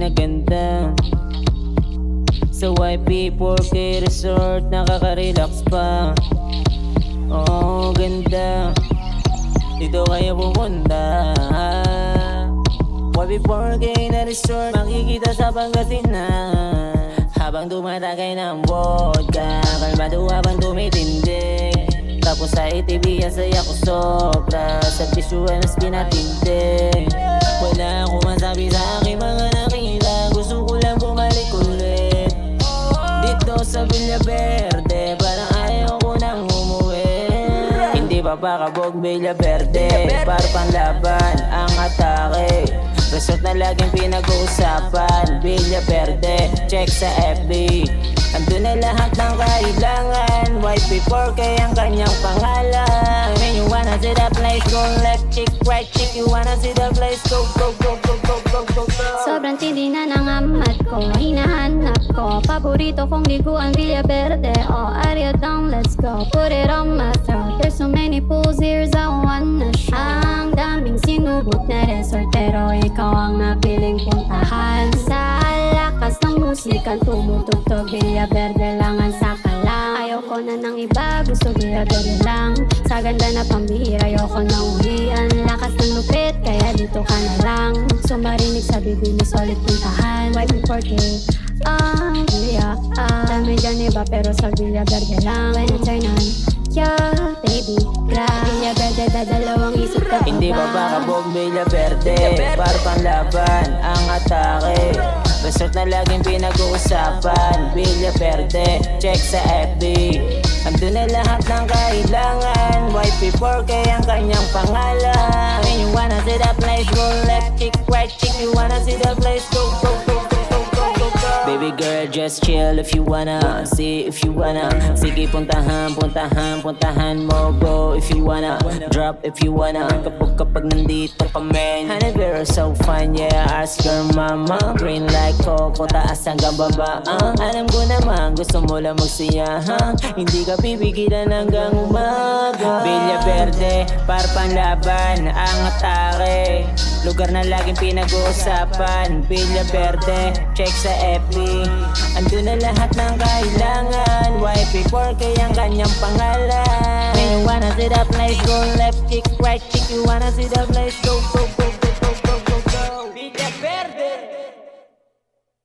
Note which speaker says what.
Speaker 1: na ganda. Sa YP4K Resort nakaka-relax pa. Oh, ganda. Dito kayo pupunta. YP4K na resort makikita sa Pangasinan. Habang tumatagay ng vodka, kalmado habang tumitindig. Tapos sa ATV ang saya ko sobra. Sa visual mas pinatindig. Wala akong masabi sa aking mga nakita. Gusto ko lang bumalik ulit dito sa Villaverde. Parang ayaw ko nang umuwi. Hindi pa pakabog Villaverde. Para panlaban ang atake. Resort na laging pinag-uusapan. Villaverde, check sa FB. Andun na lahat ng kailangan. YP4K ang kanyang pangalan. When you wanna see the place, go left cheek, right cheek. You wanna see the place, go, go, go, go, go, go, go, go.
Speaker 2: Sobrang tindi na ng amat ko, hinahanap ko. Paborito kong liguan Villaverde. Oh, Ariadong, let's go. Put it on my throat. There's so many pools here, I wanna show. Ang daming sinubok na resort, pero ikaw ang napiling puntahan. Sa lakas ng musikan tumutugtog, Villaverde lang ang sakalang. Ayoko na ng iba, gusto Villaverde lang. Sa ganda na pambihira, ayoko na uwian. Lakas ng lupit, kaya dito ka na lang. So marinig sa bibig, solid puntahan. YP4K, yeah, dami dyan iba, pero sa Villaverde lang. When I turn on, yeah, baby, grab Villaverde, dadalawang isip ka pa.
Speaker 1: Hindi pa pakabog Villaverde. Para panlaban ang atake. Resort na laging pinag-uusapan. Villaverde, check sa FB. Andun na lahat ng kailangan. YP4K ang kanyang pangalan. When you wanna see the place, go left cheek, right cheek. You wanna see the place, go, go, go, go, go, go, go, go. Baby girl, just chill if you wanna. See if you wanna. Sige, puntahan, puntahan, puntahan mo. Go if you wanna. Drop if you wanna. Kapag nandito kami. Honey, we're so fun, yeah. Ask your mama. Green like coco, taas hanggang baba. Alam ko naman, gusto mo lang magsiya, hindi ka pipigilan hanggang umaga. Villaverde, para panlaban ang atake. Lugar na laging pinag-uusapan. Villaverde, check sa FB. Andun na lahat ng kailangan. YP4K ang kanyang pangalan. When you wanna see the place, go left cheek, right cheek. You wanna see the place, go, go, go,